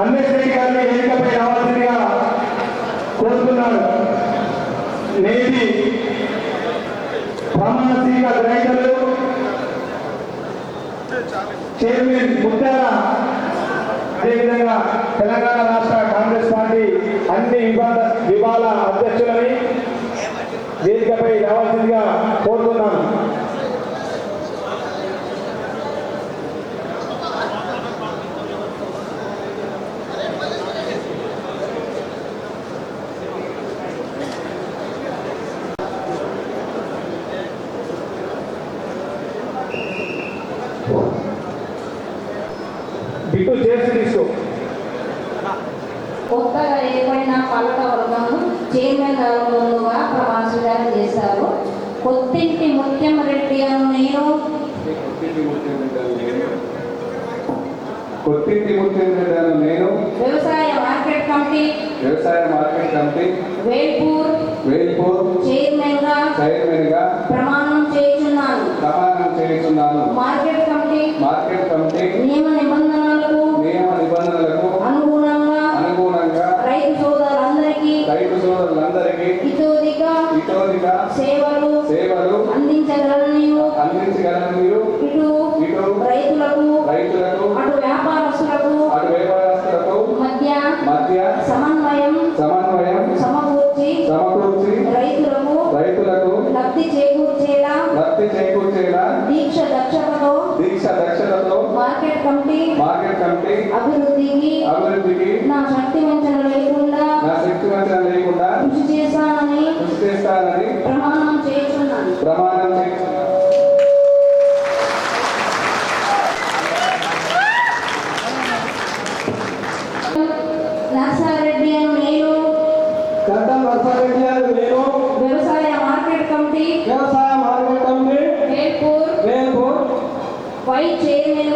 అన్వేష్ రెడ్డి గారిని వేదికపై రావాల్సిందిగా కోరుతున్నాడు. నేటి ప్రమాణ స్వీకార రైతులు చైర్మన్ ముత్యాల, అదేవిధంగా తెలంగాణ రాష్ట్ర కాంగ్రెస్ పార్టీ అన్ని విభాగాల అధ్యక్షులని వేదికపై రావాల్సిందిగా కోరుతున్నాను. బిట్టు చేసి తీసుకో. కొత్తగా ఏర్పడిన పాలక వర్గం చైర్మన్ గారు ముందుగా ప్రమాణ స్వీకారం చేశారు. కొత్తింటి ముత్యం రెడ్డి అని నేను వ్యవసాయ మార్కెట్ కమిటీ వేల్పూర్ చైర్మన్ గా ప్రమాణం చేయుచున్నాను. మార్కెట్ కమిటీ నియమ నిబంధనలకు అనుగుణంగా రైతు సోదరులందరికీ ఇతోదిగా సేవలు అందించగలను. ఇటు రైతులకు అటు వ్యాపారస్తులకు మధ్య సమన్వయం సమకూర్చి రైతులకు లబ్ధి చేకూర్చేలా దీక్ష దక్షతతో మార్కెట్ కమిటీ అభివృద్ధికి నా శక్తి వంచన లేకుండా కృషి చేస్తానని ప్రమాణం చేస్తున్నాను. నర్సారెడ్డి అని నేను వ్యవసాయ market committee Velpur vice chairman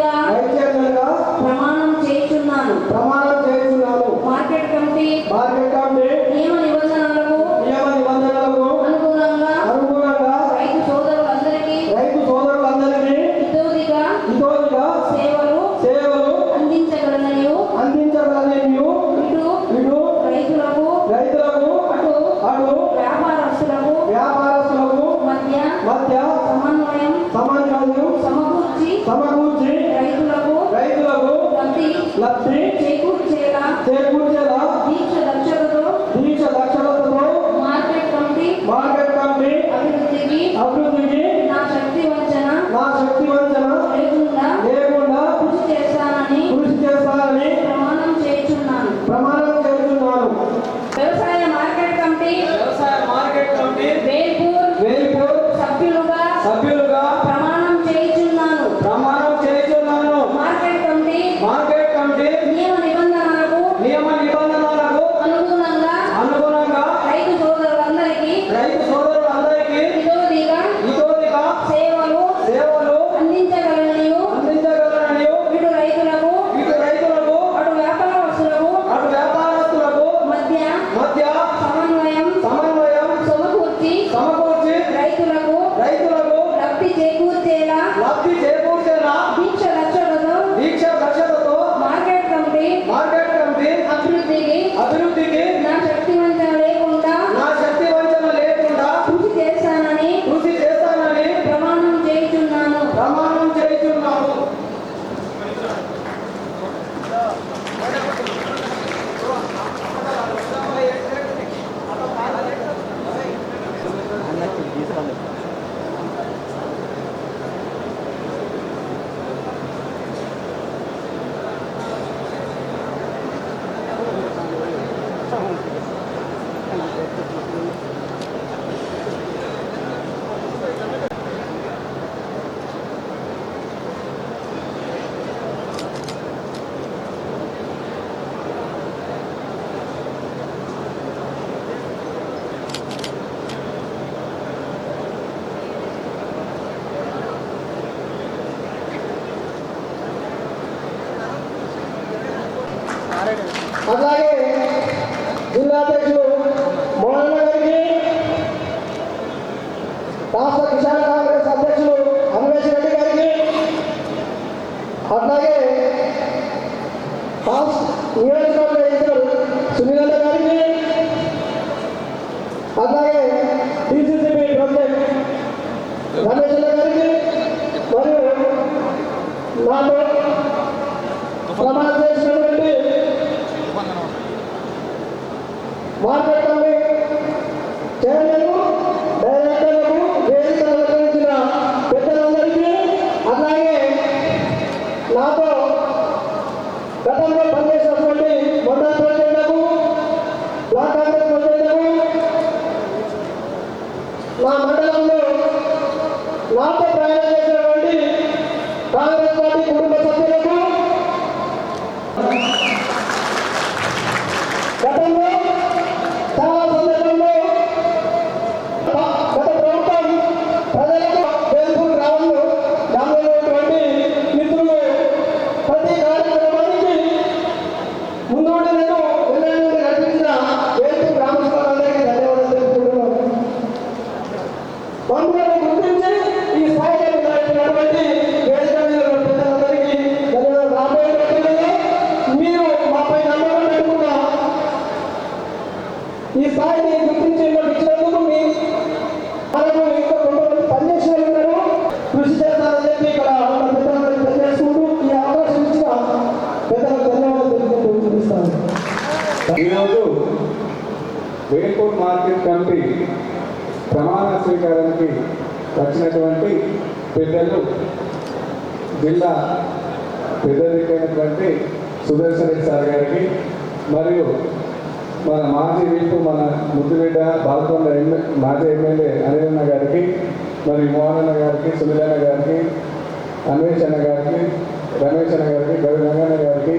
గా ప్రమాణం చేస్తున్నాను. మార్కెట్ కమిటీ నియమ నిబంధనలకు అనుగుణంగా రైతు సోదరులందరికీ ఇతోదిగా సేవలు అందించగలనని ఇటు రైతులకు అటు వ్యాపారస్తులకు మధ్య సమన్వయం సమకూర్చి రైతులకు లబ్ధి చేకూర్చేలా దీక్ష దక్షతతో మార్కెట్ కమిటీ అభివృద్ధికి నా శక్తి వంచన లేకుండా కృషి చేస్తానని ప్రమాణం చేస్తున్నాను. వ్యవసాయ మార్కెట్ కమిటీ వేల్పూర్ సభ్యులుగా ప్రమాణం చేస్తున్నాను. మార్కెట్ కమిటీ నియమ నిబంధనలకు అనుగుణంగా రైతు సోదరులందరికీ ఇతోదిగా సేవలు అందించగలనని ఇటు రైతులకు అటు వ్యాపారస్తులకు మధ్య సమన్వయం సమకూర్చి రైతులకు లబ్ధి చేకూర్చేలా దీక్ష దక్షతతో మార్కెట్ కమిటీ అభివృద్ధికి నా శక్తి వంచన లేకుండా కృషి చేస్తానని ప్రమాణం చేస్తున్నాను. అలాగే జిల్లా అధ్యక్షులు మోహన్ గారికి, రాష్ట్ర కిసాన్ కాంగ్రెస్ అధ్యక్షులు అన్వేష్ రెడ్డి గారికి, అట్లాగే నియోజక గతంలో పనిచేసినటువంటి మండల ప్రెసిడెంట్లకు, బ్లాక్ కాంగ్రెస్ ప్రెసిడెంట్లకు, నా మండలంలో నాతో ప్రయాణం చేసినటువంటి కాంగ్రెస్ పార్టీ కుటుంబ సభ్యులకు, గతంలో చాలా సందర్భంలో గత ప్రభుత్వం ప్రజలకు వేల్పూర్ గ్రామంలో ఉన్నటువంటి మిత్రులు ప్రతి కార్యక్రమానికి ముందుండి నేను నిర్ణయం నడిపించిన వేల్పూర్ గ్రామస్తులందరికీ ధన్యవాదాలు తెలుపుకుంటున్నాను. మమ్మల్ని గుర్తించి ఈ స్థాయిలో నిలబెట్టినటువంటి వేదిక మీద ఉన్న పెద్దలందరికీ ధన్యవాదాలు. రాబోయే రోజుల్లో మీరు మాపై నమ్మకం పెట్టుకున్న ఈ స్థాయిని గుర్తించి ఇచ్చినందుకు మనము ఇంకా కొంతమంది పనిచేసిన ఉన్నారు, కృషి చేస్తారని చెప్పి ఇక్కడ ఉన్న పెద్దలందరికీ తెలియజేసుకుంటూ ఈ అవకాశం ఇచ్చిన పెద్దలకు ధన్యవాదాలు తెలుపుకుంటూ ముగిస్తాను. ఈరోజు వేల్పూర్ మార్కెట్ కమిటీ ప్రమాణ స్వీకారానికి వచ్చినటువంటి పెద్దలు జిల్లా పెద్దదికైనటువంటి సుదర్శన్ రెడ్డి సార్ గారికి, మరియు మన మాజీ వీపు మన ముద్దుబిడ్డ బాల్కొండ మాజీ ఎమ్మెల్యే అనిలన్న గారికి, మరియు మోహనన్న గారికి, సునీలన్న గారికి, అన్వేష్ అన్న గారికి, రమేష్ అన్న గారికి, గవి రంగన్న గారికి,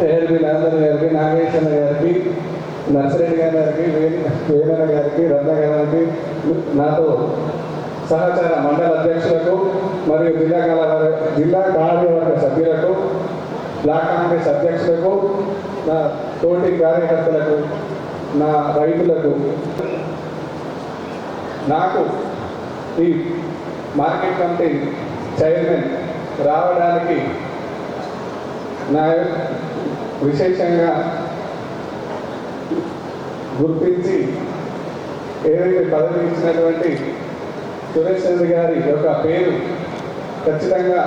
ఏఎల్బి నాందర్ గారికి, నాగేశ్వర గారికి, నర్సిరెడ్డి గారికి, వేలన్న గారికి, రత్న గారికి, నాతో సహచార మండల అధ్యక్షులకు మరియు జిల్లా కార్యవర్గ సభ్యులకు, బ్లాక్ కాంగ్రెస్ అధ్యక్షులకు, నా తోటి కార్యకర్తలకు, నా రైతులకు, నాకు ఈ మార్కెట్ కమిటీ చైర్మన్ రావడానికి నా విశేషంగా గుర్తించి ఏదైతే పదవి ఇచ్చినటువంటి సురేష్ చంద్ర గారి యొక్క పేరు ఖచ్చితంగా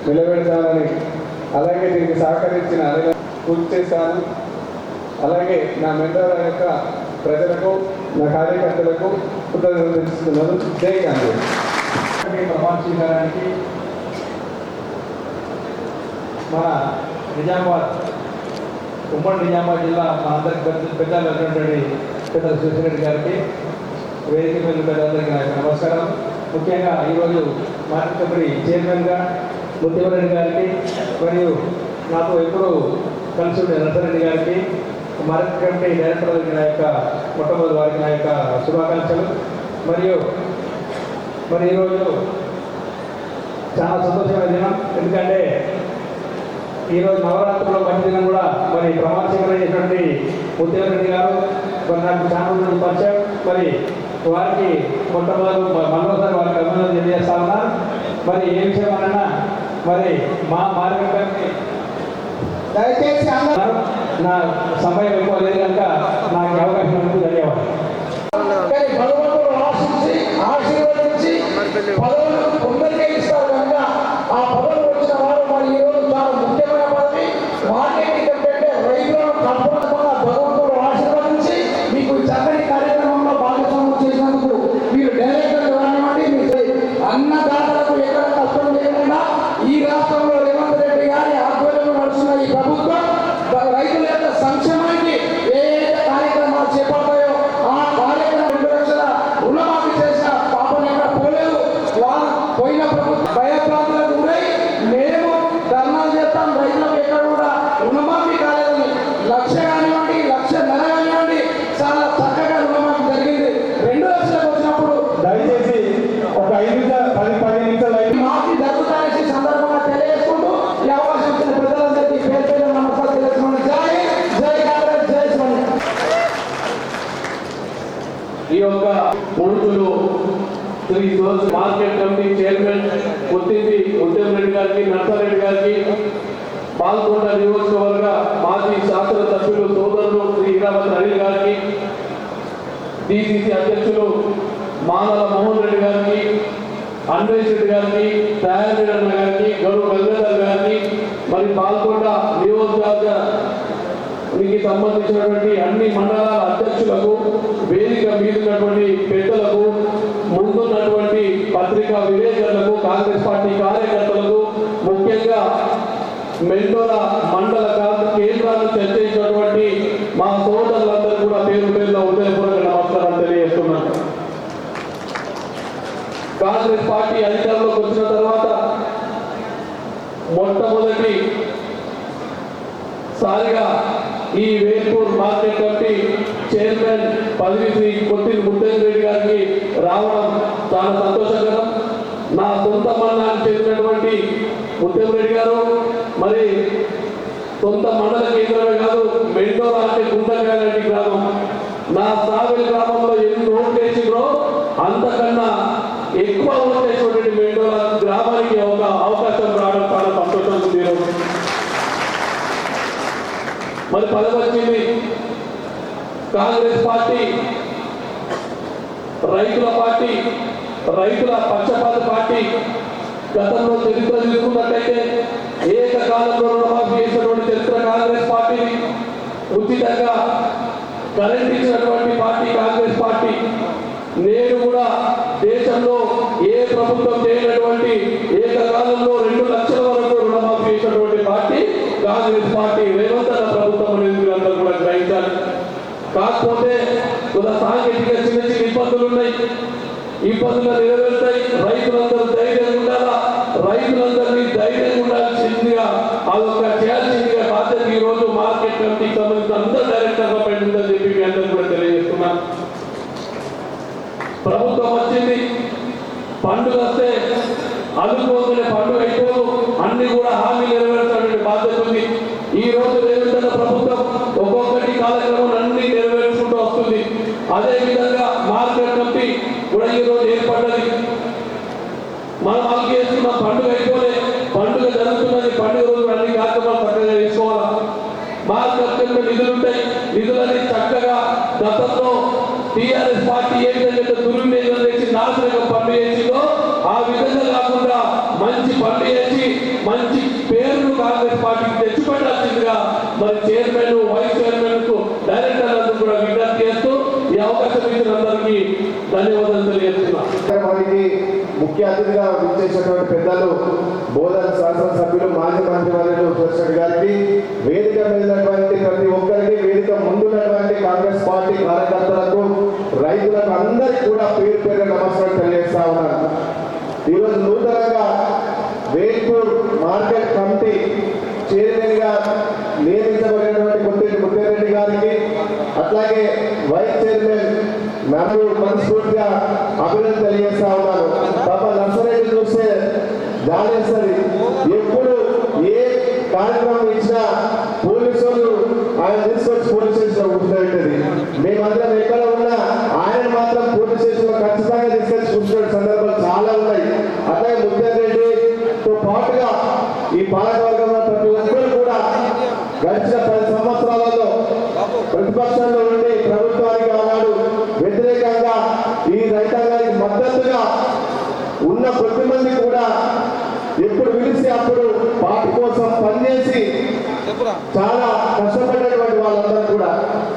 నిలబెడతానని, అలాగే దీనికి సహకరించిన కృషి చేస్తాను. అలాగే నా మెండల యొక్క ప్రజలకు, నా కార్యకర్తలకు కృతజ్ఞతలు తెలుస్తున్నాను. జై కాంగ్రెస్. ప్రమాణ స్వీకారానికి మన నిజామాబాద్, ఉమ్మడి నిజామాబాద్ జిల్లా మా అందరికి పెద్దలు పెద్దల సురేష్ గారికి, వేదిక మీద పెద్దలందరికీ నాకు నమస్కారం. ముఖ్యంగా ఈరోజు మార్కెట్ కమిటీ చైర్మన్గా ముత్యమరెడ్డి గారికి, మరియు నాకు ఎప్పుడూ కలిసి ఉండే నర్సరెడ్డి గారికి, మార్కెట్ కమిటీ డైరెక్టర్ నా యొక్క మొట్టమొదటి వారికి నా యొక్క శుభాకాంక్షలు. మరి ఈరోజు చాలా సంతోషమైన దినం, ఎందుకంటే ఈరోజు నవరాత్రుల్లో మంచి దినం కూడా. మరి ప్రమాణ స్వీకారం చేసినటువంటి ముత్యమరెడ్డి గారు మరి నాకు చాలా రోజులు పరిచయం. మరి వారికి మొట్టమొదటి మరోసారి వారికి అభినందనలు తెలియజేస్తా ఉన్నారు. మరి ఏ విషయం అన్నా మరి మా మార్కెట్ కమిటీ దయచేసి నా సమయం ఎక్కువ లేదు కనుక నాకు అవకాశం ఉంది. ధన్యవాదాలు. కానీ భగవంతుడు ఆశీర్వదించి పదవులు కొందరికే ఇస్తారు కనుక ఆ పదవులు వచ్చిన వారు మరి ఈరోజు చాలా ముఖ్యమైన పదవి. మార్కెటింగ్ అంటే రైతులను కల్పనగా భగవంతుడు ఆశీర్వదించి మీకు చక్కని కార్యక్రమంలో భాగస్వామ్యం చేసినందుకు మీరు డైరెక్టర్ కానివ్వండి, మీ అన్నదాతలకు ఎక్కడ కష్టం లేకుండా ఈ రాష్ట్రంలో రేవంత్ రెడ్డి గారి ఆధ్వర్యంలో నడుస్తున్న ఈ ప్రభుత్వం రైతుల యొక్క సంక్షేమానికి ఏ కార్యక్రమాలు చేపడతాయో ఆ కార్యక్రమం 2 లక్షల రుణమాఫీ చేసిన పాపం ఎక్కడ పోలేదు. వాళ్ళు పోయిన ప్రభుత్వం భయప్రాంతాలకు గురై మేము ధర్నాలు చేస్తాం, రైతులకు ఎక్కడ కూడా రుణమాఫీ కాలేదని, 1 లక్ష కానివ్వండి, 1.5 లక్ష కానివ్వండి, చాలా చక్కగా రుణమాఫీ జరిగింది. 2 లక్షలకు వచ్చినప్పుడు దయచేసి ఒక 5-10 నిమిషాలు మాఫీ జరుగుతాయని సందర్భంగా తెలియజేసుకుంటూ ఈ అవకాశం ఇచ్చిన ప్రజలందరికీ పేరు పేరు నమస్కారం తెలుసుకోండి. జై కాంగ్రెస్, జై స్వామి. ఈ యొక్క కొడుకులు Sri market committee chairman Muthyamreddy గారికి, నర్సారెడ్డి గారికి, పాల్గొండ నియోజకవర్గ మాజీ శాసన సభ్యులు సోదరులు శ్రీ హీరావతి అనిల్ గారికి, డిసిసి అధ్యక్షులు మానల మోహన్ రెడ్డి గారికి, అన్వేష్ రెడ్డి గారికి, తయారీరన్న గారికి, గౌరవ గంగాధర్ గారికి, మరి పాల్గొండ నియోజకవర్గానికి సంబంధించినటువంటి అన్ని మండలాల అధ్యక్షులకు, వేదిక మీద ఉన్నటువంటి పెద్దలకు, ముందున్నటువంటి పత్రికా విలేకరులకు, కాంగ్రెస్ పార్టీ కార్యకర్తలకు, ముఖ్యంగా మెండోల మండల కేంద్రాలను చర్చించినటువంటి మా సోదరులందరూ కూడా పేరు పేరులో హృదయపూర్వక నమస్కారాలు తెలియజేస్తున్నాను. కాంగ్రెస్ పార్టీ అధికారంలోకి వచ్చిన తర్వాత మొట్టమొదటి సారిగా ఈ వేల్పూర్ మార్కెట్ కమిటీ చైర్మన్ పదవి శ్రీ కొత్తిని ముత్తేశ్వర గారికి రావడం చాలా సంతోషకరం. నా సొంత మండలానికి చెందినటువంటి ముత్తేశ్వర గారు మరి సొంత మండల కేంద్రమే కాదు, మెండోల అంటే గుండెకాయ లాంటి గ్రామం. నా సావెల్ గ్రామంలో ఎన్ని ఓట్లు వేసిందో అంతకన్నా ఎక్కువ ఓట్లు వేసినటువంటి మెండోల గ్రామానికి ఒక అవకాశం రావడం చాలా సంతోషంగా ఉంది. మరి పదవి వచ్చింది. కాంగ్రెస్ పార్టీ రైతుల పార్టీ, రైతుల పక్షపాత పార్టీ. గతంలో చరిత్ర తీసుకున్నట్టయితే ఏకకాలంలో రుణమాఫీ చేసినటువంటి చరిత్ర కాంగ్రెస్ పార్టీని, ఉచితంగా కరెంట్ ఇచ్చినటువంటి పార్టీ కాంగ్రెస్ పార్టీ. నేను కూడా దేశంలో ఏ ప్రభుత్వం చేయనటువంటి ఏకకాలంలో 2 లక్షల వరకు రుణమాఫీ చేసినటువంటి పార్టీ కాంగ్రెస్ పార్టీ. రేవంత్ ప్రభుత్వం అనేది అందరూ కూడా గ్రహించాలి. కాకపోతే కొంత సాంకేతిక చిన్న చిన్న ఇబ్బందులు ఉన్నాయి. ఇబ్బందులు నెరవేరుతాయి. రైతులందరూ ధైర్యంగా ఉండాలా, రైతులందరినీ ధైర్యంగా ఉండాల్సిందిగా అదొక చేయాల్సిందిగా బాధ్యత ఈ రోజు మార్కెట్ కమిటీకి సంబంధించిన అందరూ డైరెక్టర్ల పైన ఉందని చెప్పి మీ అందరూ కూడా తెలియజేస్తున్నాను. ప్రభుత్వం వచ్చింది, పండుగ వస్తే అనుకోగానే పండుగ అయిపోదు, అన్ని కూడా హామీలు నెరవేర్చాలనే బాధ్యత ఉంది. ఈ రోజు రేవంత్ ప్రభుత్వం ఒక్కొక్కటి కార్యక్రమం అన్ని నెరవేర్చుకుంటూ వస్తుంది. అదే విధంగా మార్కెట్ కమిటీ కూడా ఈ రోజు ఏర్పడ్డది. మనం అల్లు చేస్తున్న పండుగ అయిపోలే, పండుగ జరుగుతున్నది. పండుగ రోజు అన్ని కార్యక్రమాలు చక్కగా చేసుకోవాలా. మార్కెట్ కమిటీ నిధులు ఉంటాయి. నిధులని చక్కగా గతంలో టీఆర్ఎస్ పార్టీ ఏ విధంగా దుర్వినియోగం చేసి నాశనంగా పనులు చేసిందో ఆ విధంగా కాకుండా మంచి పనులు చేసి మంచి పేరును కాంగ్రెస్ పార్టీకి తెచ్చిపెట్టాల్సిందిగా మరి చైర్మన్, వైస్ చైర్మన్ కు డైరెక్టర్లందరూ కూడా విజ్ఞప్తి చేస్తూ ఈ అవకాశం ఇచ్చిన అందరికీ ధన్యవాదాలు తెలియజేస్తున్నాను. ముఖ్య అతిథిగా విచ్చేసినటువంటి పెద్దలు బోధన శాసనసభ్యులు మాజీ మంత్రివర్యులు ప్రెసిడెంట్ గారికి, వేదిక మీదటువంటి ప్రతి ఒక్కరికి, వేదిక ముందున్నటువంటి కాంగ్రెస్ పార్టీ కార్యకర్తలకు, రైతులకు అందరికీ కూడా పేరు పేరు నమస్కారం తెలియజేస్తా ఉన్నాను. ఈరోజు నూతనంగా వేల్పూర్ మార్కెట్ కమిటీ చైర్మన్ గా నియమించబడినటువంటి కొత్తిరెడ్డి ముత్తేరెడ్డి గారికి, అట్లాగే వైస్ చైర్మన్ నాకు మనస్ఫూర్తిగా అభినందన తెలియజేస్తా ఉన్నాను. పాప నర్సరెడ్డి చూస్తే జాలేస్తుంది. ఎప్పుడు ఏ కార్యక్రమం ఇచ్చినా పోలీసులు ఆయన తీసుకొచ్చి పోలీస్ స్టేషన్ కూర్చోబెట్టేది. మేమందరం ఎక్కడ ఉన్నా ఆయన మాత్రం పోలీస్ స్టేషన్ లో ఖచ్చితంగా తీసుకొచ్చి కూర్చునే సందర్భాలు చాలా ఉన్నాయి. అట్లాగే ముత్తేరెడ్డితో పాటుగా ఈ పాలకవర్గంలో ప్రతి ఒక్కరు కూడా గడిచిన 10 సంవత్సరాలలో ప్రతిపక్షంలో ఉండి ప్రభుత్వానికి ఆనాడు వ్యతిరేకంగా ఈ రైతాంగానికి మద్దతుగా ఉన్న కొద్ది మంది కూడా ఎప్పుడు పిలిచి అప్పుడు పార్టీ కోసం పనిచేసి చాలా కష్టపడినటువంటి వాళ్ళందరూ కూడా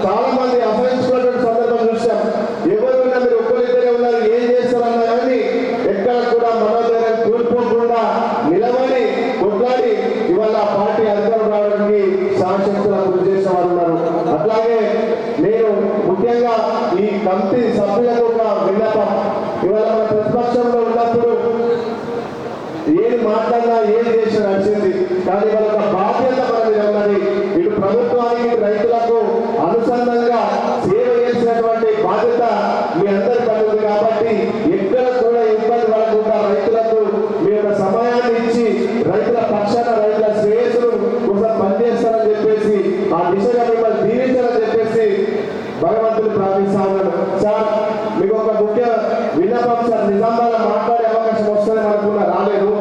చాలా మంది అసహించుకున్నటువంటి సందర్భం చూసాం. ఎవరున్నా మీరు ఒక్కరిద్దరే ఉన్నారు, ఏం చేస్తారన్నా కానీ ఎక్కడ కూడా మనోధైర్యం కోల్పోకుండా నిలబడి కొట్లాడి ఇవాళ పార్టీ అధికారం రావడానికి సాక్షిగా కృషి చేసిన వారు ఉన్నారు. అట్లాగే నేను ముఖ్యంగా ఈ కమిటీ సభ్యులకు ఒక విన్నపం. ఇవాళ మన ప్రతిపక్షంలో ఉన్నప్పుడు ఏది మాట్లాడినా ఏది చేసినా నడిచింది, కానీ వాళ్ళ బాధ్యత మన మీద ఉన్నది. ఇటు ప్రభుత్వానికి రైతులకు అనుసంధానంగా సేవ చేసినటువంటి బాధ్యత మీ అందరి పని ఉంది. కాబట్టి ఎక్కడ కూడా ఇబ్బంది పడకుండా రైతులకు మీ యొక్క సమయాన్ని ఇచ్చి రైతుల పక్షాన రైతుల శ్రేయస్సును కోసం పనిచేస్తారని చెప్పేసి ఆ దిశగా మిమ్మల్ని దీవించాలని చెప్పేసి భగవంతుని ప్రార్థిస్తా ఉన్నాను. సార్, మీకు ఒక ముఖ్య విన్నపం సార్. నిజామాబాద్ మాట్లాడే అవకాశం వస్తుందని అనుకున్నా, రాలేదు.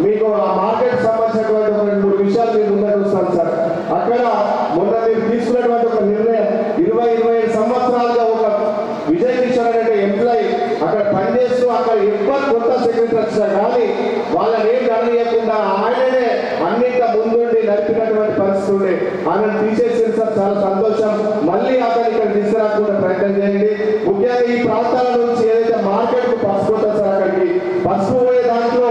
మీకు ఆ మార్కెట్ సంబంధించినటువంటి ఒక 2-3 విషయాలు మీరు ముందర చూస్తాను సార్. అక్కడ మొన్న మీరు తీసుకున్నటువంటి ఒక నిర్ణయం, 20-25 సంవత్సరాలుగా ఒక విజయ్ కిషోర్ అనే ఎంప్లాయీ అక్కడ పనిచేస్తూ అక్కడ ఎవ్వరు కొత్త సెక్రటరీ వచ్చినా కానీ వాళ్ళని ఏం గణనీయకుండా ఆయననే అన్నింట ముందుండి నడిపినటువంటి పరిస్థితి ఉండే. ఆయనను తీసేసిన సార్, చాలా సంతోషం. మళ్ళీ అతను ఇక్కడ తీసుకురాకుండా ప్రయత్నం చేయండి. ముఖ్యంగా ఈ ప్రాంతాల నుంచి ఏదైతే మార్కెట్ కు పసుపు ఉంటుంది సార్, అక్కడికి పసుపు పోయే దాంట్లో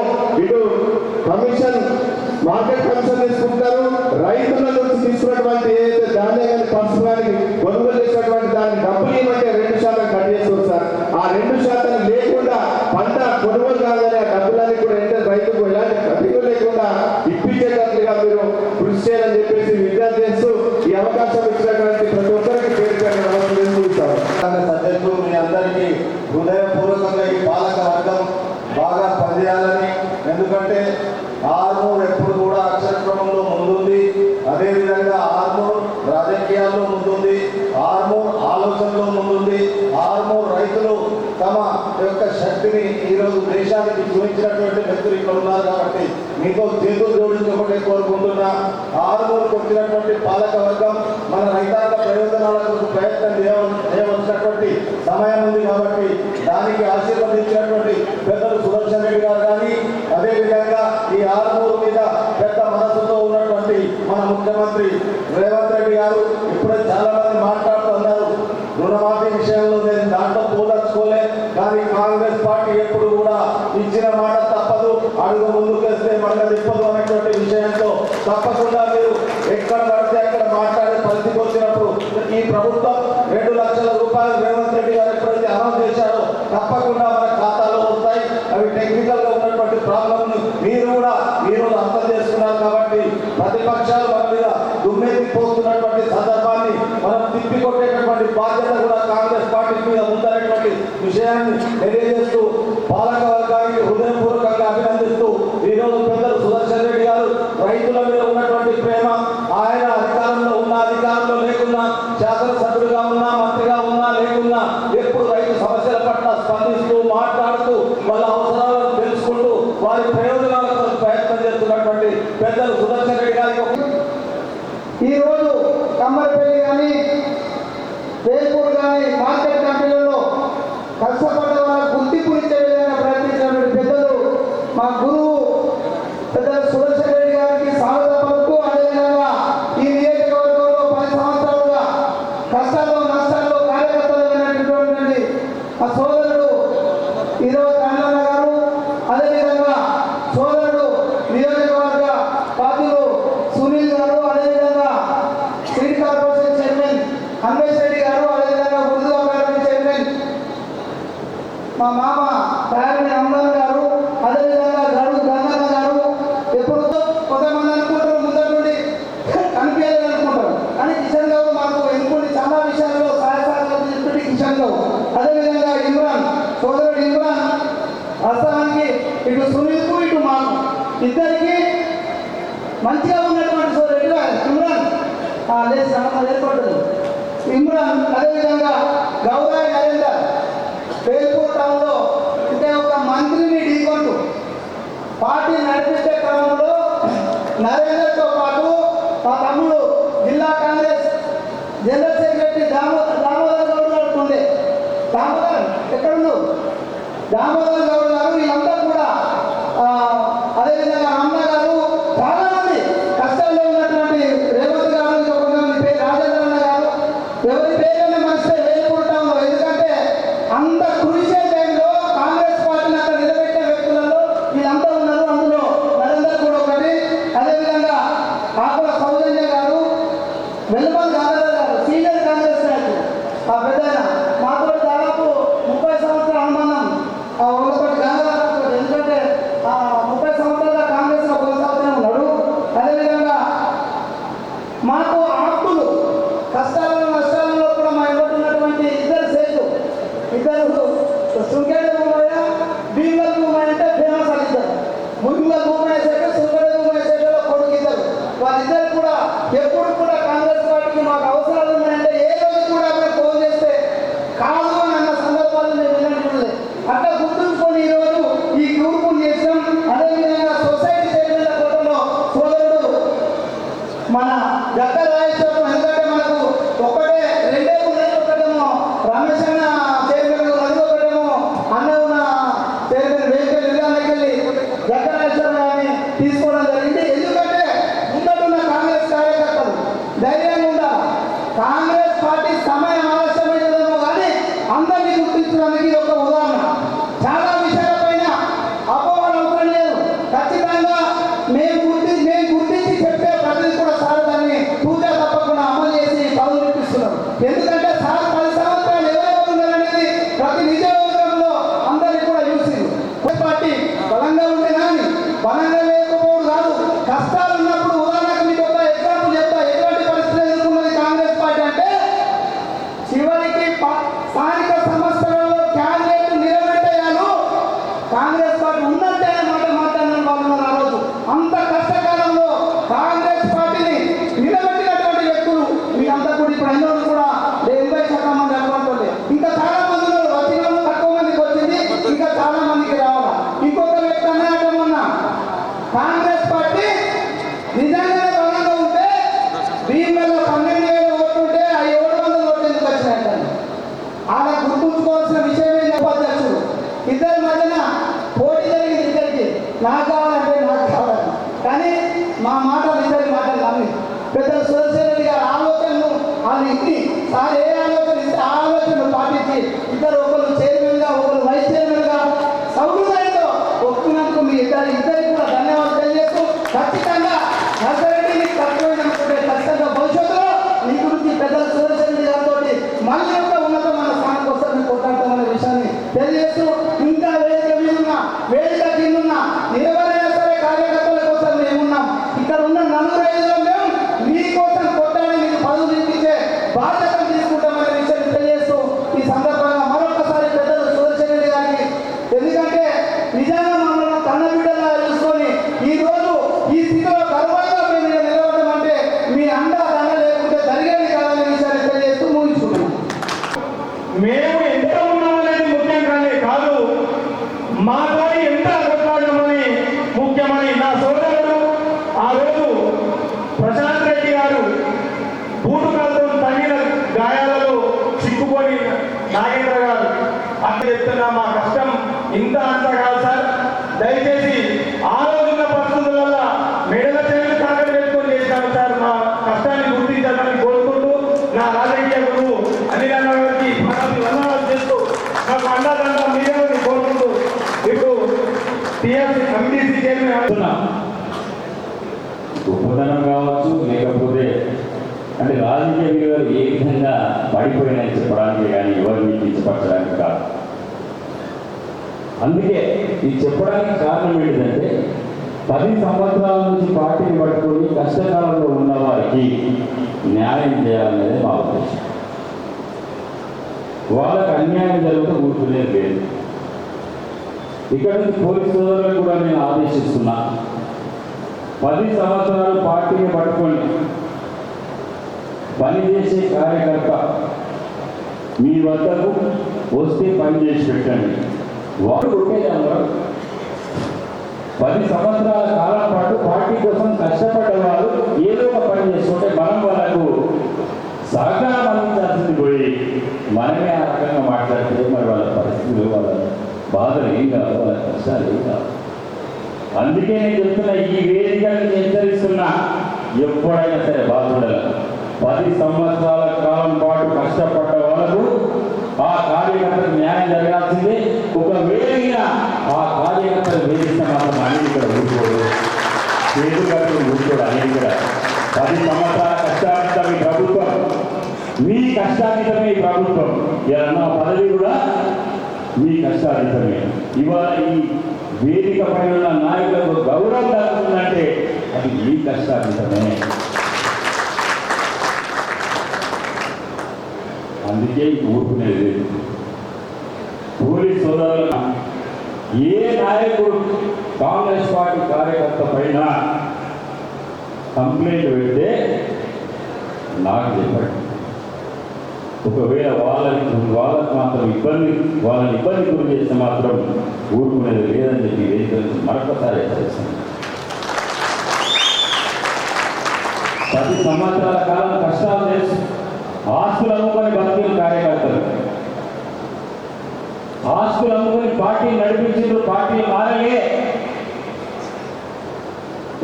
ఈరోజు దేశానికి చూపించినటువంటి వ్యక్తులు ఇక్కడ ఉన్నారు కాబట్టి మీతో చేతులు జోడించి ఒకటే కోరుకుంటున్నా. ఆరుమూరుకు వచ్చినటువంటి పాలక వర్గం మన రైతాంగ ప్రయోజనాలకు ప్రయత్నం చేయవలసినటువంటి సమయం ఉంది కాబట్టి దానికి ఆశీర్వదించినటువంటి పెద్దలు సుదర్శన్ రెడ్డి గారు కానీ, అదేవిధంగా ఈ ఆరుమూరు మీద పెద్ద మనసుతో ఉన్నటువంటి మన ముఖ్యమంత్రి రేవంత్ రెడ్డి గారు ఇప్పుడే చాలా మంది మాట్లాడుతున్నారు. రుణమాఫీ విషయంలో నేను దాంట్లో పోదలుచుకోలే, కానీ కాంగ్రెస్ పార్టీ ఎప్పుడు కూడా ఇచ్చిన మాట తప్పదు, అడుగు ముందుకేస్తే మళ్ళీ తిప్పదు అనేటువంటి విషయంతో తప్పకుండా మీరు ఎక్కడ పడితే అక్కడ మాట్లాడే పరిస్థితి వచ్చినప్పుడు ఈ ప్రభుత్వం 2 లక్షల రూపాయలు రేవంత్ రెడ్డి గారు ఎప్పుడైతే అనౌన్స్ చేశారో తప్పకుండా మన ఖాతాలో వస్తాయి. అవి టెక్నికల్ గా ఉన్నటువంటి ప్రాబ్లమ్ మీరు కూడా ఈరోజు అర్థం చేసుకున్నారు కాబట్టి ప్రతిపక్షాలు మన మీద దుమ్మెత్తి పోస్తున్నటువంటి సందర్భాన్ని మనం తిప్పికొట్టేటటువంటి బాధ్యత కూడా కాంగ్రెస్ పార్టీ మీద ఉందనేటువంటి విషయాన్ని తెలియజేస్తూ పాలక వర్గానికి హృదయపూర్వకంగా అభినందిస్తూ ఈరోజు పెద్దలు సుదర్శన్ రెడ్డి గారు రైతుల మీద ఉన్నటువంటి ప్రేమ, ఆయన అధికారంలో ఉన్నా అధికారంలో లేకున్నా, శాసనసభ్యులుగా ఉన్నా మంత్రిగా ఉన్నా లేకున్నా ఎప్పుడు రైతు సమస్యల పట్ల స్పందిస్తూ మాట్లాడుతూ వాళ్ళ అవసరాలను తెలుసుకుంటూ వారి ప్రయోజనాల కోసం ప్రయత్నం చేస్తున్నటువంటి పెద్దలు సుదర్శన్ రెడ్డి గారికి ఈరోజు కమ్మరిపల్లి కానీ వేల్పూర్ కానీ మార్కెట్ కంపెనీలలో కష్టపడ్డ వాళ్ళ గుర్తింపు ఇచ్చే విధంగా ప్రయత్నించినటువంటి పెద్దలు మా గురువు పెద్దలు సుదర్శన్ రెడ్డి గారికి స్వాగతం పలుకుతూ, అదేవిధంగా ఈ నియోజకవర్గంలో 10 సంవత్సరాలుగా కష్టాల్లో నష్టాల్లో కార్యకర్తలైనటువంటి మా సోదరుడు ఈరోజు కన్నన్న గారు, అదేవిధంగా సోదరుడు నియోజకవర్గ బాధ్యులు సునీల్ గారు, అదేవిధంగా city corporation chairman Anvesh Reddy గారు, అదేవిధంగా ఉర్దూ అకాడమీ చైర్మన్ మా మామ తయారీ అమ్మాన్ గారు, అదేవిధంగా గడు గంగన్న గారు. ఎప్పుడు కొంతమంది అనుకుంటారు ముందర నుండి కనిపించాలని అనుకుంటారు, కానీ కిషన్ గౌడ్ మాకు ఎన్నుకుని చాలా విషయాల్లో సహాయసాలు చెప్పి కిషన్ గౌడ్, అదేవిధంగా ఇమ్రాన్ సోదరుడు ఇమ్రాన్ వాస్తవానికి ఇటు సునీల్కు ఇటు మాకు ఇద్దరికి మంచిగా ఉన్నటువంటి సోదరుడు ఇమ్రాన్ ఏర్పడుతుంది ఇమ్రాన్, అదేవిధంగా గౌరవ నరేందర్ వేల్పూర్ టౌన్లో అంటే ఒక మంత్రిని ఢీకొంటూ పార్టీ నడిపించే క్రమంలో నరేందర్తో పాటు మా తమ్ముడు జిల్లా కాంగ్రెస్ జనరల్ సెక్రటరీ దామోదర్ గౌడ్ గారు ఉండే. దామోదర్ ఎక్కడున్నావు? దామోదర్ గౌడ్ గారు వీళ్ళంతా కూడా అదేవిధంగా రమణ గారు చాలా మంది కష్టాల్లో ఉన్నటువంటి రేవంత్ గారు, కొంతమంది పేరు రాజేంద్రన్న గారు, ఎవరి పేరైనా మనస్తే వేలుకుంటాము. ఎందుకంటే అంత కృషి టైంలో కాంగ్రెస్ పార్టీని అక్కడ నిలబెట్టే వ్యక్తులలో వీళ్ళంతా ఉన్నారు. అందులో నరేందర్ కూడా ఒకటి, అదేవిధంగా ఆకుల సౌజన్య గారు, వెల్లుమల్ గాంధర్ గారు సీనియర్ కాంగ్రెస్ నాయకులు, ఆ పెద్ద మాతో దాదాపు 30 సంవత్సరాల అనుబంధం ఉన్నటువంటి నాకు కావాలంటే నాకు కావాలి. కానీ మా మాటలు ఇద్దరి మాటలు నమ్మి పెద్దలు సుదర్శన్ రెడ్డి గారి ఆలోచనను వాళ్ళు ఇన్ని సార్ ఏ ఆలోచన ఇస్తే ఆ ఆలోచనను పాటించి ఇద్దరు ఒకరు చైర్మన్గా ఒకరు వైస్ చైర్మన్గా సౌహృదయంతో ఒప్పుకున్నందుకు మీ ఇద్దరికి కూడా ధన్యవాదాలు తెలియజేస్తూ ఖచ్చితంగా నర్సరెడ్డిని తక్కువైననుకుంటే ఖచ్చితంగా భవిష్యత్తులో నీ గురించి పెద్దలు సుదర్శన్ రెడ్డి గారితో మళ్ళీ ఒక ఉన్నతమైన స్థానానికి వస్తారని కొట్లాడతామనే విషయాన్ని తెలియజేస్తూ ఇంకా వేదిక మీద ఉన్న వేదిక కింద ఉన్న ఎవరైనా సరే కార్యకర్తల కోసం మేమున్నాం. ఇక్కడ ఉన్న 4-5 మేము మీకోసం కొట్టాలని మీకు పదవులు ఇప్పించే బాధ్యత తీసుకుంటామనే విషయాన్ని తెలియజేస్తూ ఈ సందర్భంగా మరొకసారి పెద్దలు సుదర్శన్ రెడ్డి గారికి, ఎందుకంటే నిజంగా మమ్మల్ని కన్నబిడ్డలా చూసుకొని ఈ రోజు ఈ స్థితిలో గర్వంగా మేము నిలబడడం అంటే మీ అండ దండ లేకుంటే జరిగేది కాదనే విషయాన్ని తెలియజేస్తూ ముగించుకున్నాం. మేము ఎంత ఉన్నామనేది ముఖ్యం కానీ కాదు, మాతో ఎంత కొట్లాడమని ముఖ్యమని నా సోదరుడు ఆ రోజు ప్రశాంత్ రెడ్డి గారు బూటుకాలతో తగిన గాయాలలో చిక్కుకొని నాగేంద్ర గారు అక్కడ చెప్తున్నా మా కష్టం ఇంత అంత కాదు సార్, దయచేసి ఆ రోజున్న పరిస్థితుల వల్ల మెడల చేతులు తాకట్టు పెట్టుకొని చేశాను సార్, మా కష్టాన్ని గుర్తించాలని కోరుకుంటూ నా రాజకీయ గురువు అనిల్ అన్న గారికి వందనాలు చేస్తూ నాకు అండాదండ మీరేమని కోరుకుంటూ ఇప్పుడు టీఆర్సీ ఎంపీసీ చైర్మన్ అవుతున్నాం. గొప్పతనం కావచ్చు, లేకపోతే అంటే రాజకీయ విలువలు ఏ విధంగా పడిపోయినాయని చెప్పడానికి కానీ ఎవరిని కించపరచడానికి కాదు. అందుకే ఇది చెప్పడానికి కారణం ఏంటంటే 10 సంవత్సరాల నుంచి పార్టీని పట్టుకొని కష్టకాలంలో ఉన్న వారికి న్యాయం చేయాలనేది మా ఉద్దేశం. వాళ్ళకి అన్యాయం జరుగుతూ కూర్చునేది లేదు. ఇక్కడ నుంచి పోలీసు సోదరులకు కూడా నేను ఆదేశిస్తున్నా, 10 సంవత్సరాలు పార్టీని పట్టుకొని పనిచేసే కార్యకర్త మీ వద్దకు వస్తే పని చేసి పెట్టండి. వారు కొట్టేదారు 10 సంవత్సరాల కాలం పాటు పార్టీ కోసం కష్టపడ్డవారు ఏదో ఒక పని చేసుకుంటే మనం వాళ్ళకు సహకారం అందించాల్సింది పోయి మనమే ఆ రకంగా మాట్లాడితే మరి వాళ్ళ పరిస్థితులు, వాళ్ళ బాధలు ఏం కాదు, వాళ్ళ కష్టాలు ఏం కాదు. అందుకే నేను చెప్తున్నా, ఈ వేదికను హెచ్చరిస్తున్నా, ఎప్పుడైనా సరే బాధపడాలి. 10 సంవత్సరాల కాలం పాటు కష్టపడ్డ వాళ్ళకు ఆ కార్యకర్తకు న్యాయం జరగాల్సిందే. ఒకవేళ ఆ కార్యకర్తలు వేధిస్తే మాత్రం అనేది ఇక్కడ ఊరుకోడు, చేతులు ఊరుకోడు అనేది ఇక్కడ. 10 సంవత్సరాల కష్టార్జితం ఈ ప్రభుత్వం, మీ కష్టార్జితమే ఈ ప్రభుత్వం. ఇలా పదవి కూడా మీ కష్టార్జితమే. ఇవాళ ఈ వేదిక పైన ఉన్న నాయకులకు గౌరవం దక్కుతుందంటే అది మీ కష్టార్జితమే. అందుకే ఊరుకునేది. పోలీస్ సోదరులు, ఏ నాయకుడు కాంగ్రెస్ పార్టీ కార్యకర్త పైన కంప్లైంట్ పెడితే నాకు చెప్పండి. ఒకవేళ వాళ్ళకి మాత్రం వాళ్ళని ఇబ్బంది గురి చేస్తే మాత్రం ఊరుకునేది లేదని చెప్పి వేదిక నుంచి మరొకసారి హెచ్చరిస్తాను. 10 సంవత్సరాల కాలం కష్టాలు చేసి ఆస్తులు అమ్ముకొని బతికిన కార్యకర్తలు, ఆస్తులు అమ్ముకొని పార్టీ నడిపించారు, పార్టీ మారలే.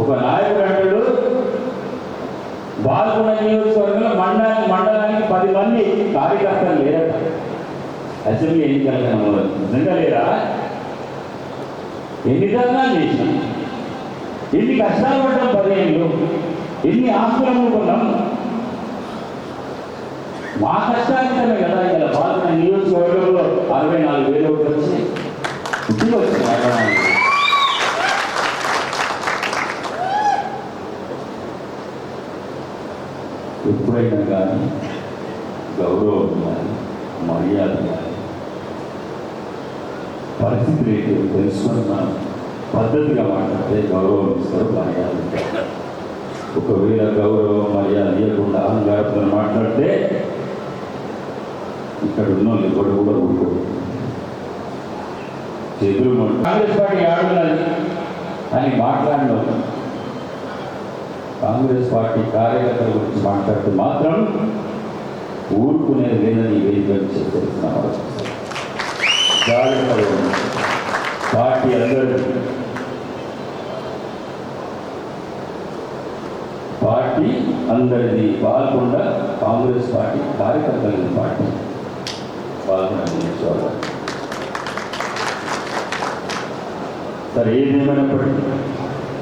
ఒక నాయకుడు అంటాడు, బాల్కొండ నియోజకవర్గంలో మండలానికి 10 మంది కార్యకర్తలు లేరట. అసెంబ్లీ ఎన్నికలుగా నిజంగా లేరా? ఎన్ని ధర్నాలు చేసినాం, ఎన్ని కష్టాలు పడ్డాం, 10 ఏళ్ళు ఎన్ని ఆస్తులు అమ్ముకున్నాం. మా కష్టానికమే కదా ఇలా బాల్కొండ నియోజకవర్గంలో 64,000 ఓట్లు వచ్చి ఇంటికి వచ్చింది. ఎప్పుడైనా కానీ గౌరవం కానీ మర్యాద కానీ పరిస్థితి ఏంటో తెలుసుకొని మనం పద్ధతిగా మాట్లాడితే గౌరవం ఇస్తారు, మర్యాద ఇస్తారు. ఒకవేళ గౌరవం మర్యాద ఇవ్వకుండా అహంకారంతో మాట్లాడితే ఇక్కడ ఉన్న వాళ్ళు ఎవరు కూడా ఊరుకోరు. చేతులు కాంగ్రెస్ పార్టీ ఆడున్నది అని మాట్లాడిన కాంగ్రెస్ పార్టీ కార్యకర్తల గురించి మాట్లాడితే మాత్రం ఊరుకునేది లేదని వేదిక చెప్తున్నాం. జాగ్రత్తగా పార్టీ అందరూ అందరిది పాల్గొండ కాంగ్రెస్ పార్టీ కార్యకర్తల పార్టీ పాల్గొండ నియోజకవర్గం. సరే, ఏదేమైనప్పటికీ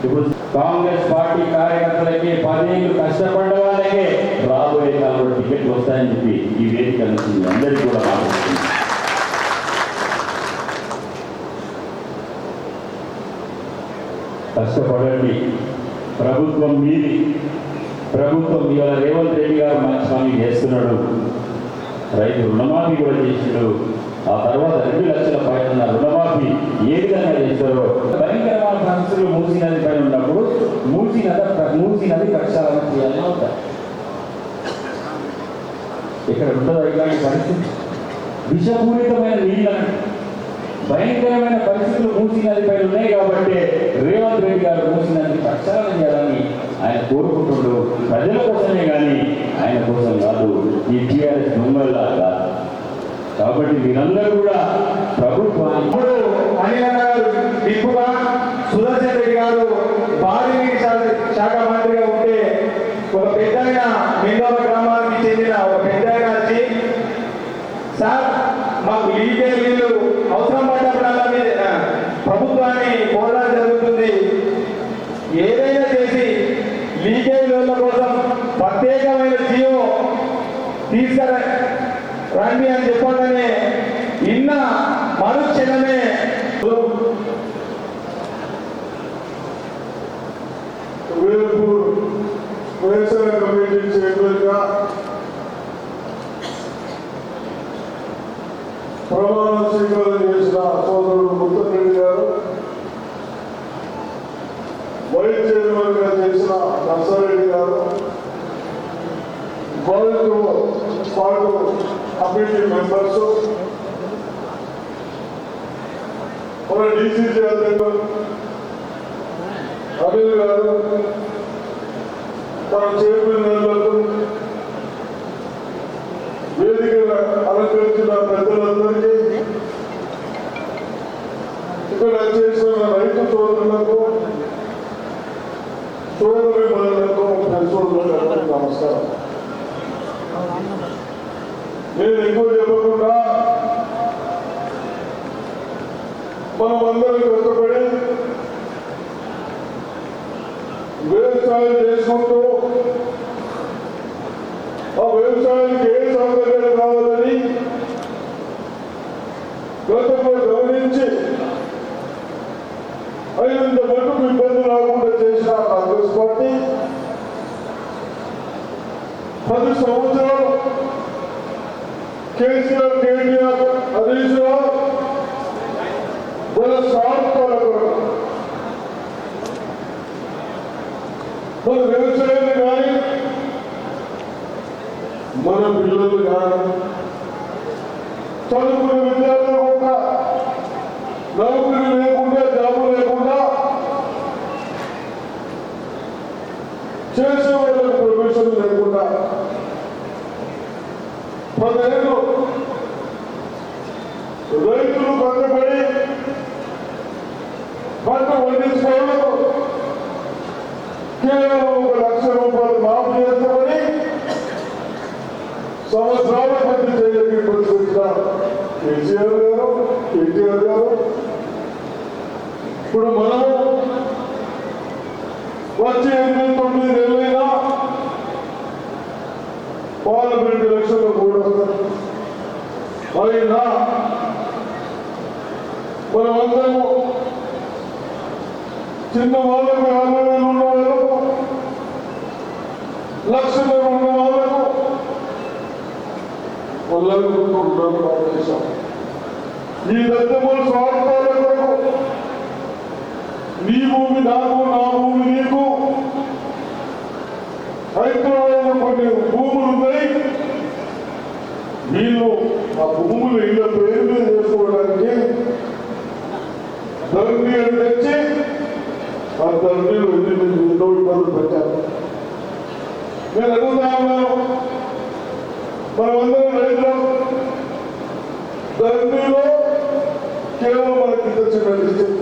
ఇప్పుడు కాంగ్రెస్ పార్టీ కార్యకర్తలకి 10 ఏళ్ళు కష్టపడ్డ వాళ్ళకే రాబోయే కాలంలో టికెట్లు వస్తాయని చెప్పి ఈ వేదిక నుంచి మీ అందరికీ కూడా మాట్లాడుతుంది. కష్టపడండి, ప్రభుత్వం మీది. ప్రభుత్వం ఇవాళ రేవంత్ రెడ్డి గారు మంచి పని చేస్తున్నాడు. రైతు రుణమాఫీ కూడా చేసిండు. ఆ తర్వాత 2 లక్షల పైన రుణమాఫీ ఏ విధంగా చేస్తారో. భయంకరమైన పరిస్థితులు మూసీ నది పైన ఉన్నప్పుడు మూసీ నది ప్రక్షాళన చేయాలని అవుతాయి. ఇక్కడ ఉంటుందో ఇలాంటి పరిస్థితి? విషపూరితమైన నీళ్ళని భయంకరమైన పరిస్థితులు మూసీ నది పైన ఉన్నాయి కాబట్టి రేవంత్ రెడ్డి గారు మూసీ నది ప్రక్షాళన చేయాలని ఆయన కోరుకుంటుండు. ప్రజల కోసమే కానీ ఆయన కోసం కాదు, ఈ టీఆర్ఎస్ దొంగల్లా కాదు. కాబట్టి మీరందరూ కూడా ప్రభుత్వాన్ని ఇప్పుడు అనిల్ గారు ఎక్కువగా సుదర్శన్ రెడ్డి గారు భారీ శాఖ మంత్రిగా ఉంటే ఒక పెద్ద మెండోల గ్రామానికి చెందిన ఒక పెద్ద వచ్చి, సార్ మాకు లీకేజ్ నీళ్ళు అవసరం పడ్డప్పుడల్లా ప్రభుత్వాన్ని కోరడం జరుగుతుంది, ఏదైనా చేసి లీకేజ్ నీళ్ళ కోసం ప్రత్యేకమైన జీవో తీసుకురండి అని చెప్పగానే ఇన్న మరుక్షణమే వ్యవసాయ కమిటీ చైర్మన్గా ప్రమాణ స్వీకారం చేసిన సోదరుడు ముత్తరెడ్డి గారు, వైస్ చైర్మన్గా చేసిన నర్సారెడ్డి గారు, వారితో పాటు కమిటీ మెంబర్స్, మన డిసిసి అధ్యక్షుడు అనిల్ గారు, మన చైర్మన్లకు, వేదిక అలంకరించిన పెద్దలందరికీ, ఇక్కడ చేసిన రైతు సోదరులకు, సోదరులకు, సోదరులకు నమస్కారం. నేను ఎక్కువ చెప్పకుండా మనం అందరం కష్టపడి వ్యవసాయం చేసుకుంటూ ఆ వ్యవసాయానికి ఏ సౌకర్యాలు కావాలని గతంలో గమనించి అయినంత మటుకు ఇబ్బంది రాకుండా చేసిన కాంగ్రెస్ పార్టీ 10 సంవత్సరాలు కేసీఆర్, కేటీఆర్, హరీష్ రావు వాళ్ళ స్వార్థాల కొరకు మన వ్యవసాయాన్ని కానీ మన పిల్లలు కానీ చదువుకునే విద్యార్థులు కూడా నౌకరీ లేకుండా, జాబు లేకుండా చేసే వాళ్ళకి ప్రొఫెషన్ లేకుండా 10 ఏళ్ళు రైతులు కష్టపడి పంట పండించుకోవడం కేవలం 1 లక్ష రూపాయలు మాఫీ చేస్తామని సంవత్సరాల మంది చేయడానికి పరిస్థితున్న కేసీఆర్ గారు, కేటీఆర్ గారు, ఇప్పుడు మనం వచ్చే 8-9 నెలలైనా పార్లమెంట్ ఎలక్షన్లో కూడా అయినా మనమందరము చిన్న వాళ్ళకు 50,000 ఉన్న వాళ్ళకు, 1,00,000 ఉన్న వాళ్ళకు వాళ్ళకు చేశాం. ఈ దత్తముల స్వార్థాల కొరకు నీ భూమి నాకు, నా భూమి నీకు, హైదరాబాద్లో కొన్ని భూములు ఉన్నాయి, వీళ్ళు ఆ భూములు ఇళ్ళ పేరు మీద చేసుకోవడానికి ధరణి అని తెచ్చి ఆ ధరణిలో ఎన్నో ఇబ్బందులు పెట్టారు. నేను అడుగుతా ఉన్నాను, మనమందరం రైతులు ధరణిలో కేవలం మనకి చిన్న డిస్ట్రిక్ట్,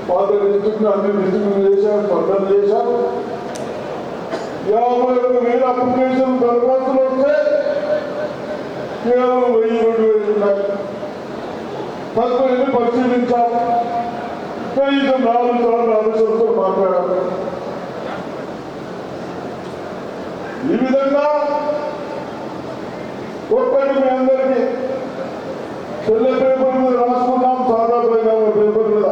పాత డిస్ట్రిక్ట్ అన్ని డిస్ట్రిక్ట్ చేశారు, పట్టణం చేశారు. 51,000 అప్లికేషన్ దరఖాస్తులు వస్తే కేవలం 1,000 ఉన్నాయి. తదుపరి పరిశీలించాం. కనీసం 4 సార్లు ఆఫీసర్తో మాట్లాడాలి. ఈ విధంగా ఒక్కటి మీ అందరికీ తెల్ల పేపర్ మీద రాసుకున్నాం, సాదా పేపర్ మీద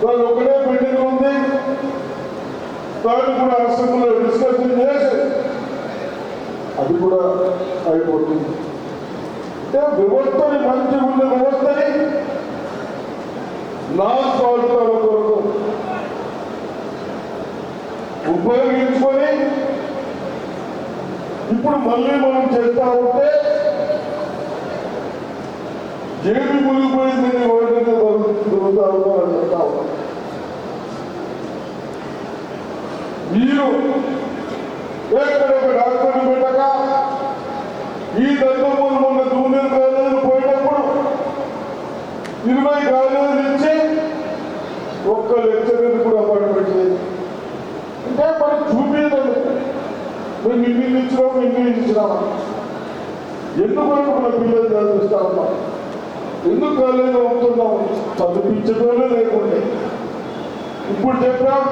దాని ఒకటే పెండింగ్ ఉంది. దాన్ని కూడా అసెంబ్లీలో డిస్కషన్ చేసి అది కూడా అయిపోతుంది. వ్యవస్థని మంచిగా ఉన్న వ్యవస్థని నాన్ ఫాల్టాల కొరకు ఉపయోగించుకొని ఇప్పుడు మళ్ళీ మనం చేస్తా ఉంటే జేబీ మునిగిపోయింది ఓడిగా దొరుకుతా ఉన్నారని చెప్తా ఉన్నాం. మీరు ఎక్కడ ఒక డాక్టర్ని పెట్టక ఈ దంతమూలు మొన్న జూనియర్ కాలేజీలు పోయేటప్పుడు 20 కాలేజీలు ఇచ్చి ఒక్క లెక్చరర్ కూడా అపాయింట్మెంట్ లేదు. అంటే మనం చూపించదండి, మేము ఇంటికి ఇచ్చినాము ఇంటికి ఇచ్చినామా, ఎందుకు మన పిల్లలు చదివిస్తా ఉన్నాం, ఎందుకు కాలేజీ అవుతున్నాం, చదివించడమే లేకుండే. ఇప్పుడు చెప్పాం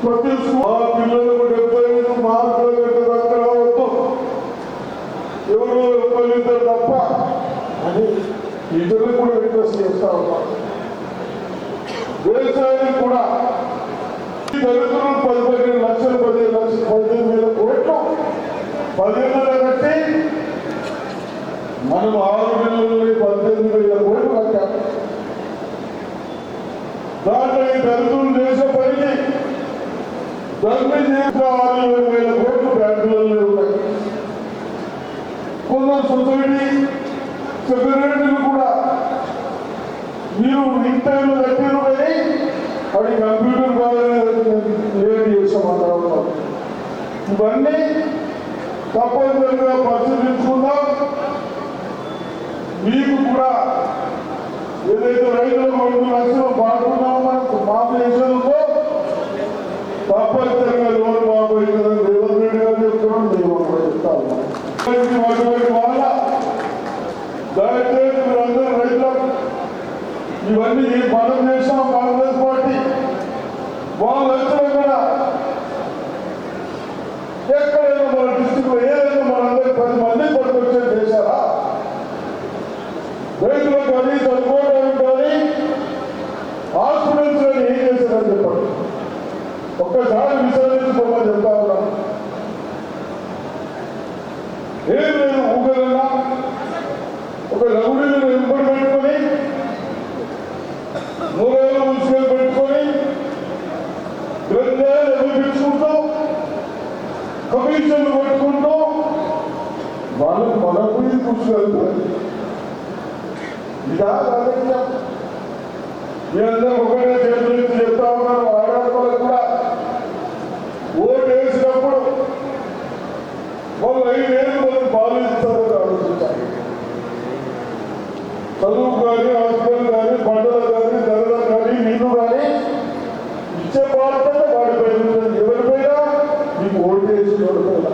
ప్రతి మా పిల్లలకు 75 మార్కుల కంటే తక్కువ రావద్దు, ఎవరో ఒక్కరిద్దరు తప్ప అని ఇతరులకు కూడా రిక్వెస్ట్ చేస్తా ఉన్నాం. వ్యవసాయానికి కూడా దళితులు 15 లక్షలు 15,000 కోట్లు 10 ఏళ్ళ కట్టి మనం 6 నెలలని 18,000 కోట్లు కట్టాం. దాంట్లో ఈ దళితులు చేసే పనికి దాన్ని 6,000 కోట్లు బ్యాంకులలో ఉన్నాయి. కొందరు సొసైటీ సెక్రటరీలు కూడా మీరు ఇంటర్వ్యూ కట్టారు కానీ అది కంప్యూటర్ బాగానే లేట్ చేసామన్నారు. ఇవన్నీ తప్పనిసరిగా పరిశీలించుకుందాం. మీకు కూడా ఏదైతే రైతులకు 2 లక్షలు పాడుకున్నామో మాపేషన్తో తప్పనిసరిగా లోన్ బాబు రేవంత్ రెడ్డి గారు చెప్తున్నాం, మేము కూడా చెప్తా ఉన్నాం. వాళ్ళ దయచేసి మీరందరూ రైతులకు ఇవన్నీ మనం చేసాం. కాంగ్రెస్ పార్టీ వాళ్ళు వచ్చారు కదా, ఎక్కడైనా మన డిస్టిక్ లో ఏదైనా మనందరూ 10 మంది పట్టుకొచ్చే చేశారా? రైతులకు కానీ చదువుకోవడానికి కానీ హాస్పిటల్స్ కానీ ఏం చేశారని చెప్పండి. ఒక్కసారి విచారించుకోమని చెప్తా ఉన్నాను. ఏం లేదు, ఊగలన్నా ఒక రౌడీలను వెంబడి పెట్టుకొని 3 ఏళ్ళు ముసుగులు పెట్టుకొని గ్రంథాలు ఎదుర్పించుకుంటూ కమిషన్లు పెట్టుకుంటూ వాళ్ళకు మనకు కూర్చోగలుగుతారు. ఇదా రాజకీయం? మీరందరూ ఒకటే చేతులు చెప్తా ఉన్నారు. ఆడవాళ్ళకు కూడా ఓటు వేసినప్పుడు వాళ్ళు 5 ఏళ్ళు మనం పాలిస్తారని ఆలోచించాలి. చదువు కానీ హాస్పిటల్ కానీ పంటలు కానీ ధరలు కానీ నీళ్లు కానీ ఇచ్చే బాధ్యత వాడిపై ఉంటుంది. ఎవరిపైనా మీకు ఓటు వేసి ఎవరిపైనా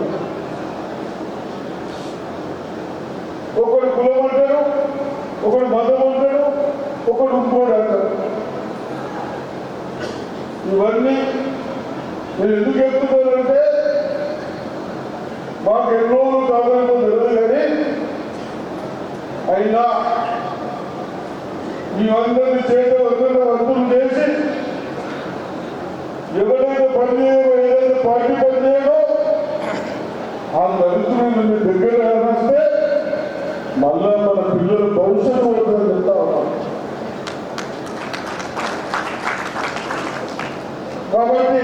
ఒకడు కులం అంటాడు, ఒకడు మతం అంటాడు, ఒకడు ఇంకోడు అంటాడు. ఇవన్నీ నేను ఎందుకు చెప్తున్నానంటే మాకు ఎన్నో కావాలంటే తెలియదు కానీ అయినా మీరందరినీ వంతులు చేసి ఎవరైతే పని చేయో ఏదైతే పార్టీ పని చేయో ఆ దళితులు మీ దగ్గర వస్తే మళ్ళా మన పిల్లల భవిష్యత్తు అవుతుందని చెప్తా ఉన్నాం. కాబట్టి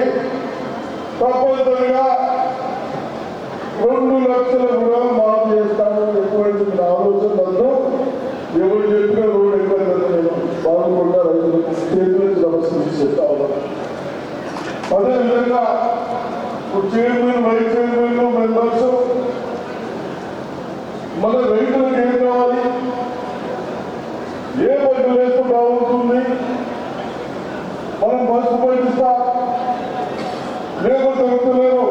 తప్పనిసరిగా 2 లక్షల కూడా మాఫ్ చేస్తాను. ఎటువంటి ఆలోచనలతో ఎవరు చెప్పినా రోడ్డు ఎక్కడ బాగుండా రైతులకు చేతులు సమస్యలు చెప్తా ఉన్నాను. అదేవిధంగా చైర్మన్ వైస్ చైర్మన్ మెంబర్స్ మన రైతులకు ఏం కావాలి, ఏ పని వేస్తే బాగుంటుంది, మనం బస్సు పట్టిస్తా లేకపోతే వెళ్తలేరు.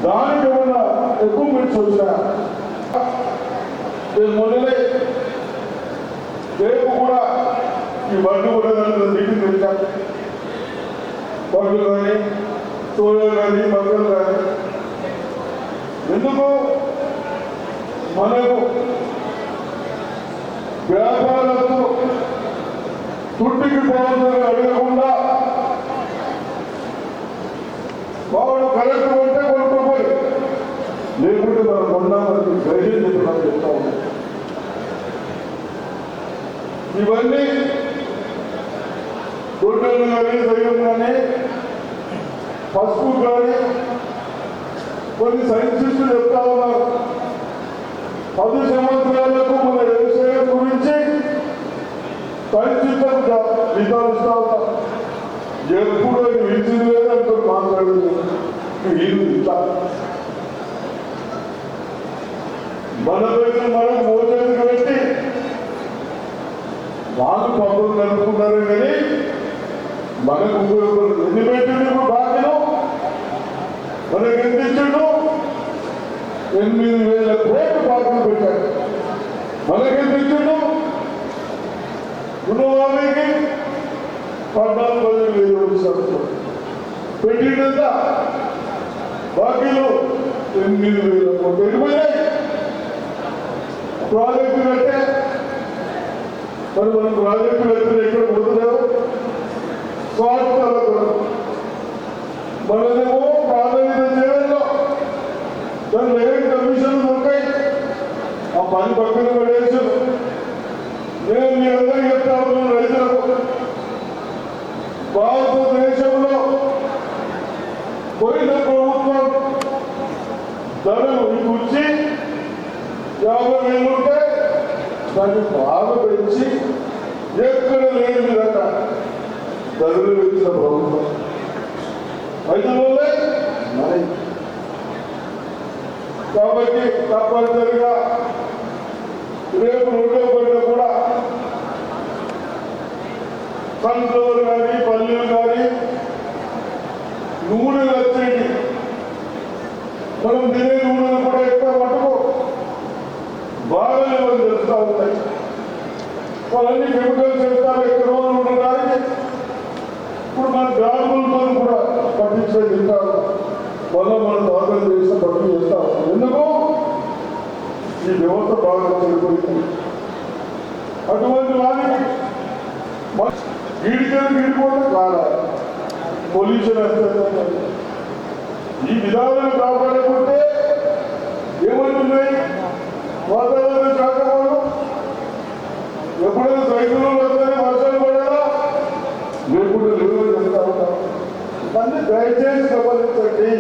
దానికి ఏమన్నా ఎక్విప్మెంట్స్ వచ్చినా మొదలై రేపు కూడా ఈ బండ్లు కూడా మీటింగ్ పెట్టాం. బండ్లు కానీ తోలు కానీ మగ్గలు కానీ ఎందుకు మనకు వ్యాపారస్తు తుట్టికి పోవాలని అడగకుండా వాడు కరెక్ట్ ఉంటే కొనుక్కోపోయి లేకుంటే మనం కొన్నామని ధైర్యం చెప్పడం చెప్తా ఉన్నాం. ఇవన్నీ దొడ్డలు కానీ దయ్యం కానీ పసుపు కానీ కొన్ని సైంటిస్టులు చెప్తా ఉన్నారు. 10 సంవత్సరాలకు మన వ్యవసాయం గురించి సైంటిస్టులకు విధానిస్తా ఉన్నారు. ఎప్పుడు విడిచింది లేదంటూ మాట్లాడేది వీళ్ళు ఇట్లా మన దగ్గర మనం మోచేది పెట్టి వాళ్ళు పబ్బులు నడుపుకున్నారు కానీ మనకు ఉపయోగపడదు. ఎన్ని పెట్టిండు బాకీలు మనకి ఎంత ఇచ్చిండు? 8,000 కోట్లు బాకీలు పెట్టాడు. మనకి ఎంత ఇచ్చిండు? ఉన్నవాళ్ళకి 14,000 పెట్టిండంత బాకీలు 8,000 కోట్లు వెళ్ళిపోయాయి. ప్రాజెక్టు కట్టే మరి మనం ప్రాజెక్టు వెళ్తే ఎక్కడ పోతున్నావు? స్వార్థాలకు మనదేమో ప్రాధాన్యత చేయడంలో దాని లేని కమిషన్లు దొరికాయి. ఆ పని పక్కన పడేసారు. నేను మీ అందరికీ చెప్తా ఉన్నాను, రైతులకు భారతదేశంలో పోయిన ప్రభుత్వం ధరలు కూర్చి 50,000 ఉంటే దాన్ని బాగా పెంచి ఎక్కడ లేని విధంగా ధరలు పెంచిన ప్రభుత్వం రైతులే మరి. కాబట్టి తప్పనిసరిగా రేపు 2వ పంట కూడా సన్ఫ్లవర్ కానీ పల్లీలు కానీ నూనెలు వచ్చేది. మనం తినే నూనెలు కూడా ఎక్కువ మటుకు బాగా లేవని తెలుస్తూ ఉంటాయి. వాళ్ళన్నీ కెమికల్స్ చేస్తారు ఎక్కువ రోజులు ఉండడానికి. ఇప్పుడు మన గ్రాములతో కూడా పట్టించే తింటారు. మన దాఖలు చేసిన పట్టు చేస్తాం. ఎందుకు? ఈ వ్యవస్థ బాగా చెడిపోయింది. అటువంటి వారికి గీడిపోతే కావాలి, పొల్యూషన్ వస్తుంది. ఈ విధానాన్ని కాపాడకుంటే ఏమంటున్నాయి వాతావరణ శాఖ వాళ్ళు? ఎప్పుడైనా సైకిల్లో వస్తే వర్షాలు పడేలా లేకుండా లేవని చెప్తా ఉంటాం. దాన్ని దయచేసి గమనించండి.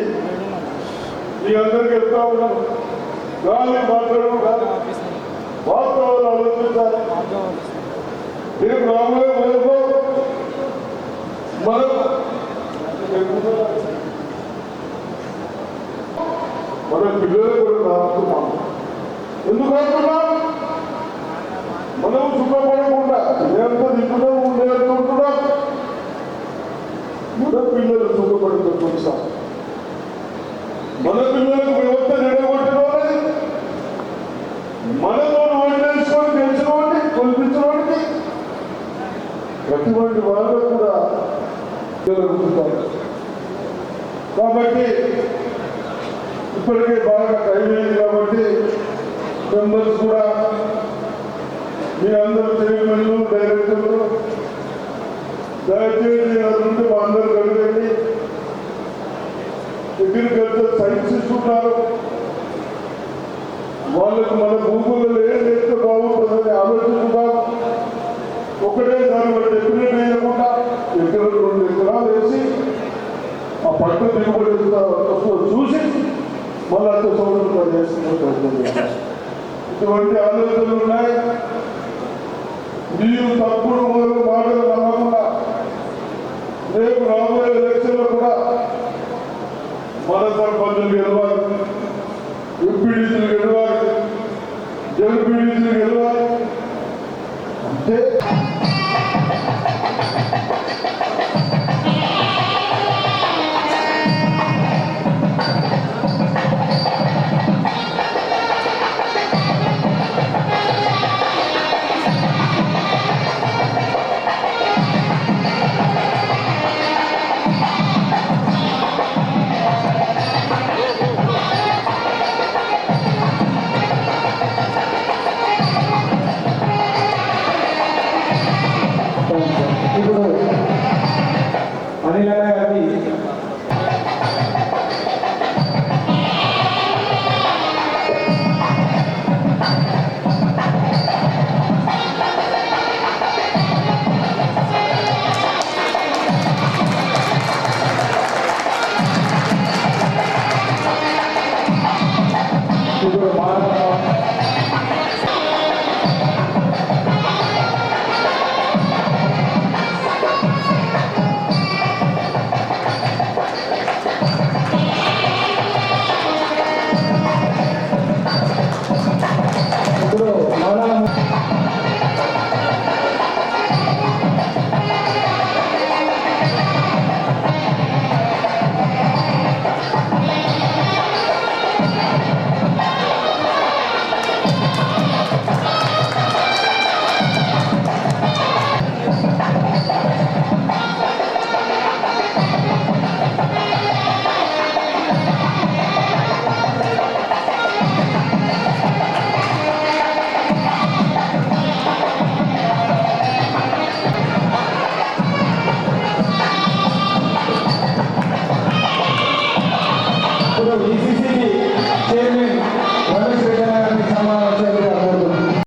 మీ అందరికీ చెప్తా ఉన్నాం, గాలి మాట్లాడడం కాదు, వాతావరణం ఆలోచించాలి. రేపు రాబోయే రోజుల్లో మనం మన పిల్లలు కూడా రాస్తున్నాం. ఎందుకు రాస్తున్నాం? మనం సుఖపడకుండా ఎంత తింటున్నాం, ఉండేంత ఉంటున్నాం. మన పిల్లలు సుఖపడితే చూస్తాం. మన పిల్లలకు వ్యవస్థ నిలబట్టిన వాళ్ళని మనతో ఓటేసుకొని గెలిచిన వాడిని కొలిపించిన వాడికి ప్రతివంటి వాళ్ళు కూడా జరుగుతుంటారు. కాబట్టి ఇప్పటికే బాగా టైం అయింది. కాబట్టి మెంబర్స్ కూడా మీ అందరూ చైర్మన్లు, డైరెక్టర్లు దయచేసి నుండి మా అందరూ కలిగండి. అగ్రికల్చర్ సైంటిస్ట్ ఉన్నారు, వాళ్ళకు మన భూములలో ఏం చేస్తే బాగుంటుందని ఆలోచించుకుంటాం. ఒకటేసారి వాళ్ళు డెఫినెట్ వేయకుండా ఎకరాలు 2 ఎకరాలు వేసి ఆ పంట దిగుబడి చూసి మళ్ళీ అంత సౌకర్యం చేసుకుంటాం. ఇటువంటి ఆలోచనలు ఉన్నాయి. మీరు తప్పుడు మాటలు నమ్మకుండా రేపు రాబోయే ఎలక్షన్లో కూడా మన సర్పంచులు గెలవాలి, ఎంపీడీసీలు గెలవాలి, జడ్పీడీసీలు గెలవాలి. అంటే